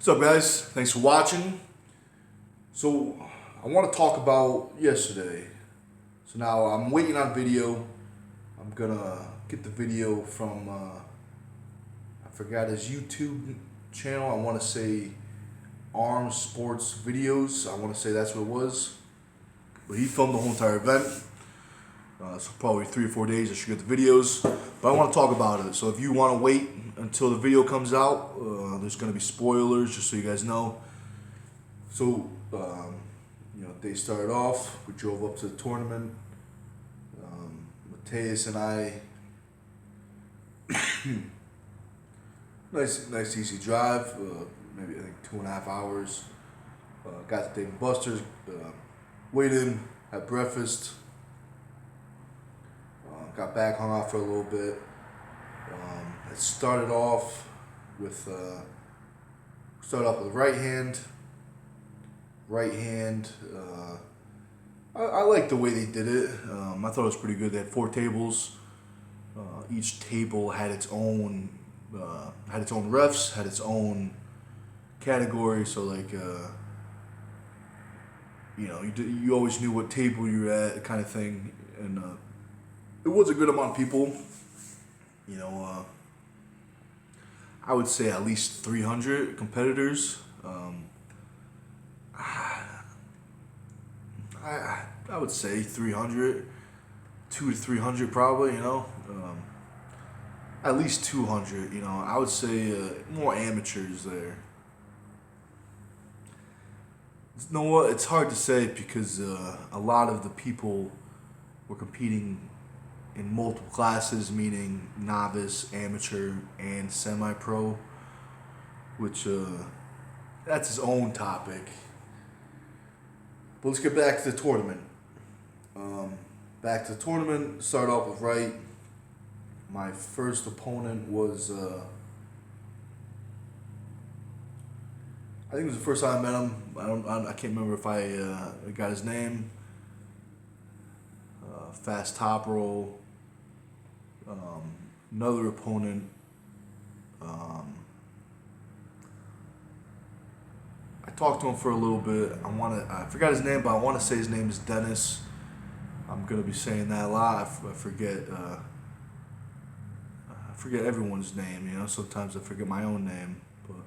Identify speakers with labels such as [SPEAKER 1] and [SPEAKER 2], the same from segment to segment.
[SPEAKER 1] What's up, guys? Thanks for watching. So, I want to talk about yesterday. So now I'm waiting on video. I'm gonna get the video from, I forgot his YouTube channel. I want to say Arms Sports Videos. I want to say that's what it was. But he filmed the whole entire event. So probably 3 or 4 days I should get the videos. But I want to talk about it. So if you want to wait until the video comes out, there's going to be spoilers, just so you guys know. So, they started off. We drove up to the tournament. Mateus and I, nice easy drive. Maybe I think 2.5 hours. Got to Dave & Buster's. Waited in, had breakfast. Got back, hung out for a little bit. It started off with right hand. I like the way they did it. I thought it was pretty good. They had 4 tables. Each table had its own refs, had its own category. So you always knew what table you were at, kind of thing. And it was a good amount of people. I would say at least 300 competitors. I would say 300, 200 to 300 probably. At least 200. I would say more amateurs there. You know what? It's hard to say because a lot of the people were competing in multiple classes, meaning novice, amateur, and semi-pro, which that's his own topic. But let's get back to the tournament. Start off with right. My first opponent was, I think it was the first time I met him. I can't remember if I got his name. Fast top roll. Another opponent. I talked to him for a little bit. I forgot his name, but I want to say his name is Dennis. I'm gonna be saying that a lot. I forget everyone's name. Sometimes I forget my own name, but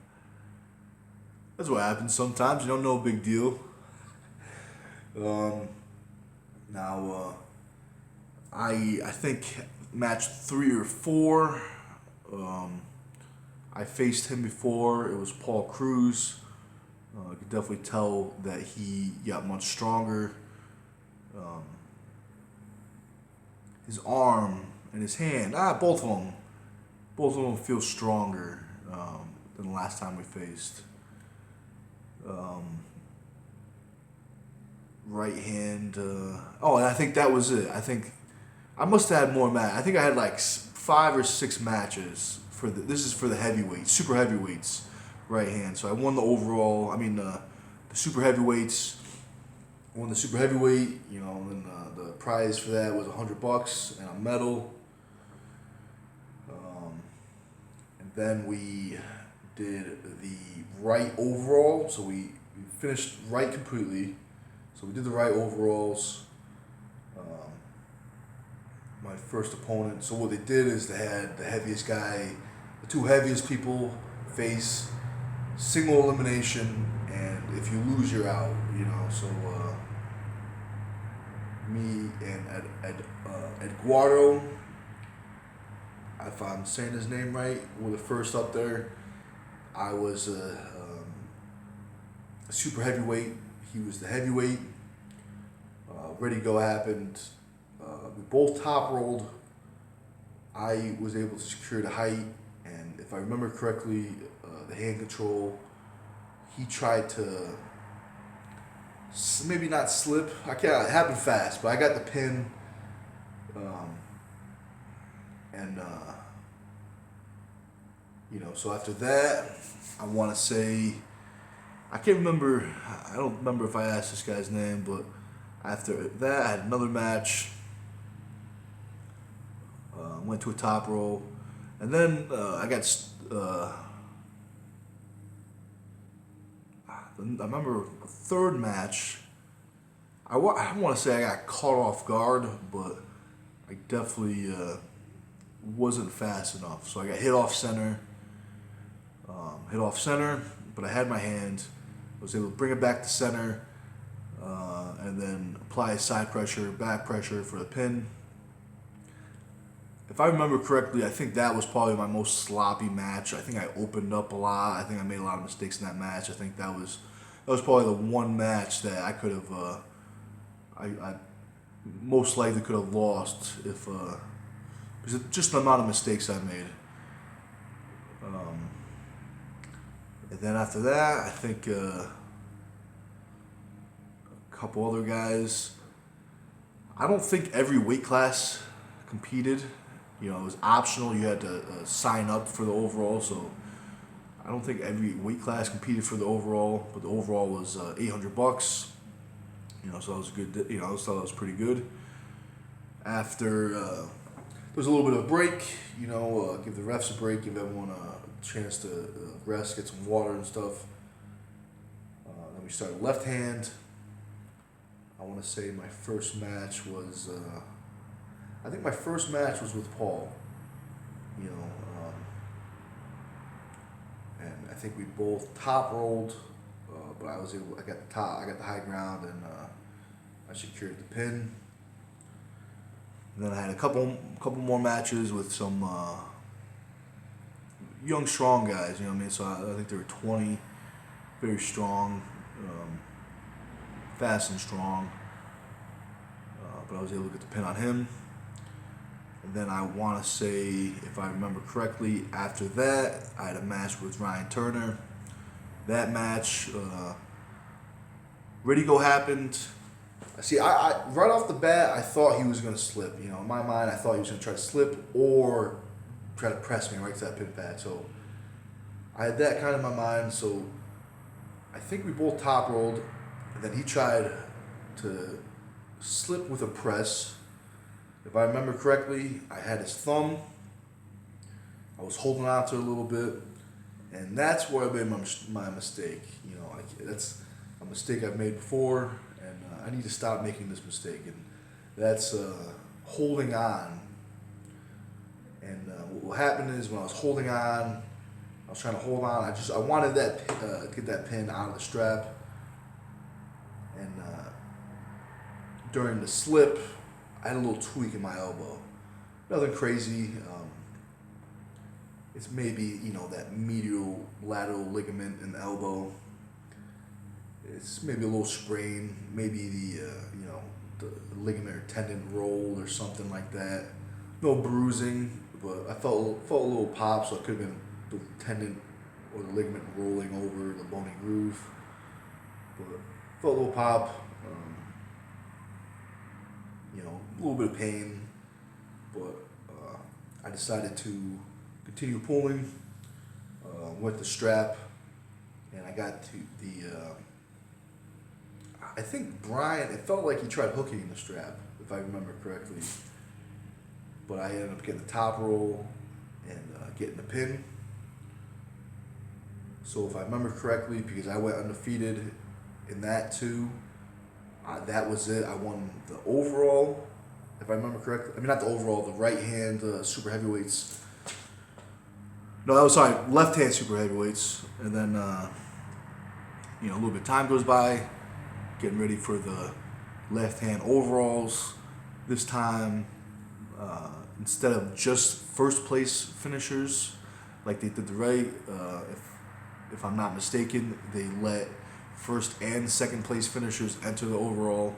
[SPEAKER 1] that's what happens sometimes. No big deal. I think match 3 or 4. I faced him before. It was Paul Cruz. I could definitely tell that he got much stronger. His arm and his hand, both of them feel stronger than the last time we faced. Right hand. And I think that was it. I think I must have had more matches. I think I had like 5 or 6 matches this is for the heavyweights, super heavyweights, right hand. So I won the overall. The super heavyweights. I won the super heavyweight. And the prize for that was $100 and a medal. And then we did the right overall. So we finished right completely. So we did the right overalls. My first opponent. So what they did is they had the heaviest guy, the 2 heaviest people face, single elimination, and if you lose, you're out. So me and Eduardo, if I'm saying his name right, were the first up there. I was a super heavyweight. He was the heavyweight. Ready to go happened. We both top rolled. I was able to secure the height, and if I remember correctly, the hand control, he tried to maybe not slip. It happened fast, but I got the pin. So after that, I want to say, I can't remember, I don't remember if I asked this guy's name, but after that, I had another match. Went to a top roll, and then I got remember the third match. I don't want to say I got caught off guard, but I definitely wasn't fast enough. So I got hit off center, but I had my hand. I was able to bring it back to center, and then apply side pressure, back pressure for the pin. If I remember correctly, I think that was probably my most sloppy match. I think I opened up a lot. I think I made a lot of mistakes in that match. I think that was probably the one match that I could have, I most likely could have lost if, because of just the amount of mistakes I made. And then after that, I think a couple other guys. I don't think every weight class competed. You know, it was optional. You had to sign up for the overall. So I don't think every weight class competed for the overall, but the overall was $800. You know, so that was good. You know, I thought that was pretty good. After there was a little bit of a break. You know, give the refs a break, give everyone a chance to rest, get some water and stuff. Then we started left hand. I want to say my first match was, I think my first match was with Paul, you know, and I think we both top rolled, but I got the high ground, and I secured the pin. And then I had a couple more matches with some young, strong guys, you know what I mean? So I think they were 20, very strong, fast and strong, but I was able to get the pin on him. And then I want to say, if I remember correctly, after that, I had a match with Ryan Turner. That match, ready go happened. See, I right off the bat, I thought he was going to slip. You know, in my mind, I thought he was going to try to slip or try to press me right to that pin pad. So I had that kind of in my mind. So I think we both top rolled. And then he tried to slip with a press. If I remember correctly, I had his thumb. I was holding on to it a little bit. And that's where I made my mistake. You know, that's a mistake I've made before. And I need to stop making this mistake. And that's holding on. And what happened is when I was holding on, I was trying to hold on. I wanted that get that pin out of the strap. And during the slip, I had a little tweak in my elbow. Nothing crazy. It's maybe, you know, that medial lateral ligament in the elbow. It's maybe a little sprain. Maybe the the ligament or tendon rolled or something like that. No bruising, but I felt a little pop, so it could have been the tendon or the ligament rolling over the bony groove. But felt a little pop. You know, a little bit of pain, but I decided to continue pulling. Went the strap, and I got to the. I think Brian. It felt like he tried hooking the strap, if I remember correctly. But I ended up getting the top roll and getting the pin. So if I remember correctly, because I went undefeated in that too. That was it. I won the overall, if I remember correctly. I mean, not the overall, the right hand super heavyweights. No, that was sorry, left hand super heavyweights. And then, you know, a little bit of time goes by, getting ready for the left hand overalls. This time, instead of just first place finishers, like they did the right, if I'm not mistaken, they let first and second place finishers enter the overall.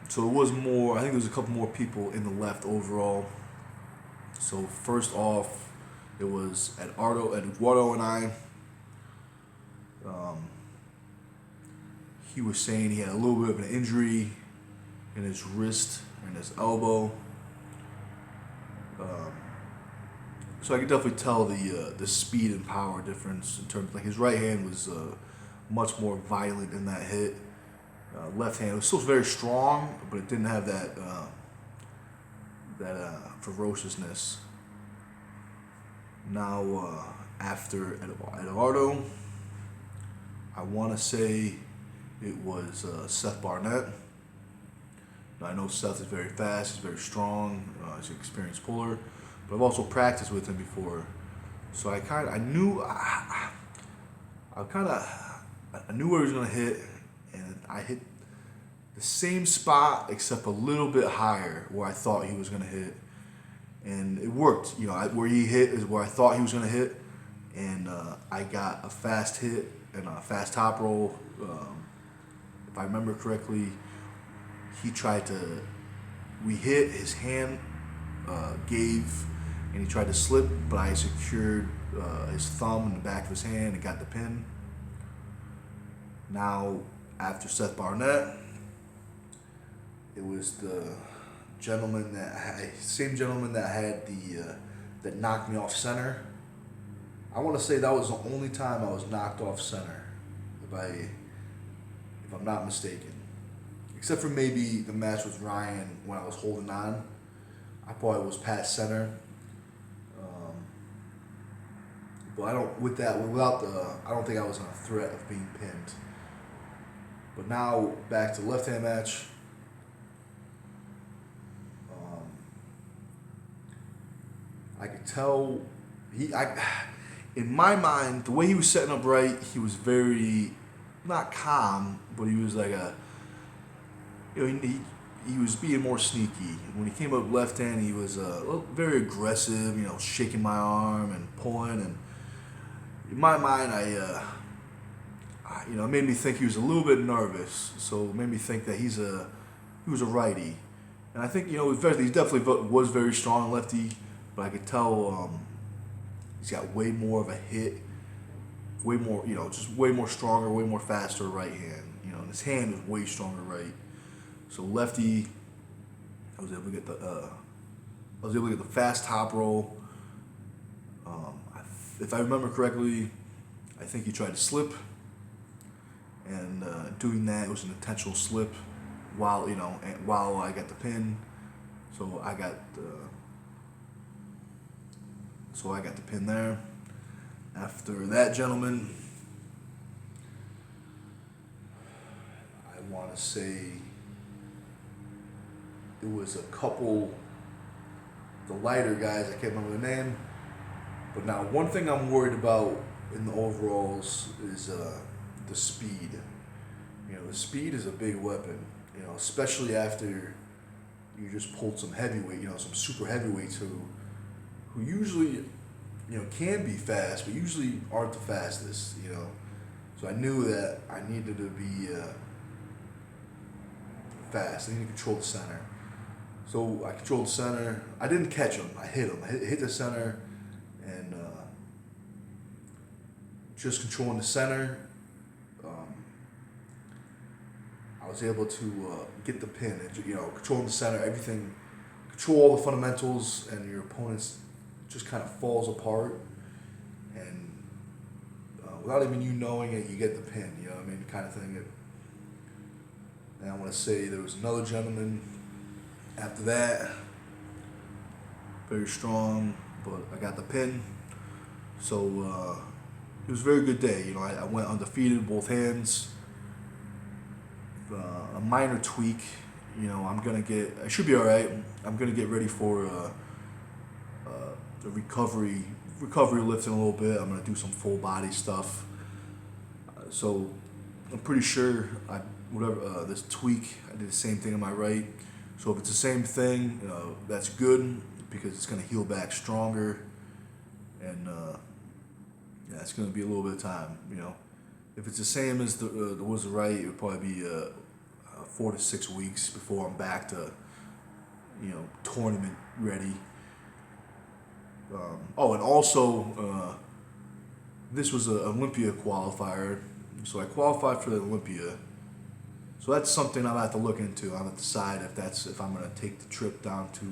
[SPEAKER 1] So it was more, I think there was a couple more people in the left overall. So first off, it was Eduardo and I. He was saying he had a little bit of an injury in his wrist and his elbow. So I could definitely tell the speed and power difference in terms, like his right hand was much more violent in that hit. Left hand was still very strong, but it didn't have that ferociousness. Now after Eduardo, I want to say it was Seth Barnett. Now, I know Seth is very fast, he's very strong, he's an experienced puller, but I've also practiced with him before. So I knew where he was gonna hit, and I hit the same spot except a little bit higher where I thought he was gonna hit, and it worked. Where he hit is where I thought he was gonna hit, and I got a fast hit and a fast top roll. If I remember correctly, we hit, his hand gave, and he tried to slip, but I secured his thumb in the back of his hand and got the pin. Now, after Seth Barnett, it was the same gentleman that had that knocked me off center. I want to say that was the only time I was knocked off center, if I'm not mistaken. Except for maybe the match with Ryan when I was holding on. I probably was past center. But I don't think I was on a threat of being pinned. But now back to the left hand match. I could tell in my mind, the way he was setting up right, he was very, not calm, but he was like he was being more sneaky. When he came up left hand, he was very aggressive, shaking my arm and pulling. And in my mind, it made me think he was a little bit nervous. So it made me think that he was a righty. And I think, he definitely was very strong lefty, but I could tell he's got way more of a hit, way more, just way more stronger, way more faster right hand. And his hand is way stronger right. So lefty, I was able to get the fast top roll. If I remember correctly, I think he tried to slip, and doing that, it was an intentional slip while I got the pin. So I got the pin there. After that gentleman, I want to say it was a couple, the lighter guys, I can't remember the name. But now, one thing I'm worried about in the overalls is the speed. The speed is a big weapon, especially after you just pulled some heavyweight, some super heavyweights who usually, can be fast, but usually aren't the fastest, So I knew that I needed to be fast. I needed to control the center. So I controlled the center. I didn't catch him. I hit him. I hit the center, and just controlling the center, I was able to get the pin. And, controlling the center, everything, control all the fundamentals, and your opponent's just kind of falls apart. And without even you knowing it, you get the pin. Kind of thing. And I want to say there was another gentleman after that, very strong, but I got the pin. So it was a very good day. I went undefeated, both hands. A minor tweak, I should be all right. I'm gonna get ready for the recovery lifting a little bit. I'm gonna do some full body stuff. So I'm pretty sure this tweak, I did the same thing on my right. So if it's the same thing, that's good, because it's gonna heal back stronger, and it's gonna be a little bit of time. If it's the same as the right, it would probably be 4 to 6 weeks before I'm back to tournament ready. And also this was an Olympia qualifier, so I qualified for the Olympia. So that's something I'll have to look into. I'll have to decide if I'm gonna take the trip down to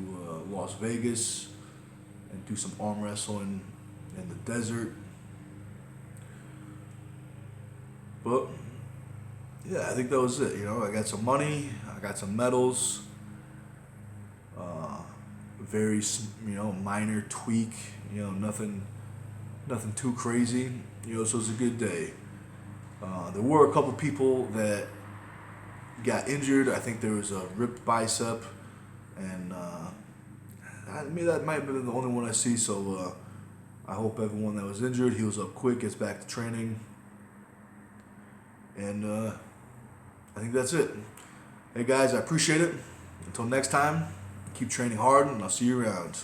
[SPEAKER 1] Las Vegas and do some arm wrestling in the desert. But yeah, I think that was it. I got some money, I got some medals. Very minor tweak. Nothing too crazy. So it was a good day. There were a couple people that got injured. I think there was a ripped bicep, and I mean that might have been the only one I see. So I hope everyone that was injured heals up quick, gets back to training, and I think that's it. Hey guys, I appreciate it. Until next time, keep training hard, and I'll see you around.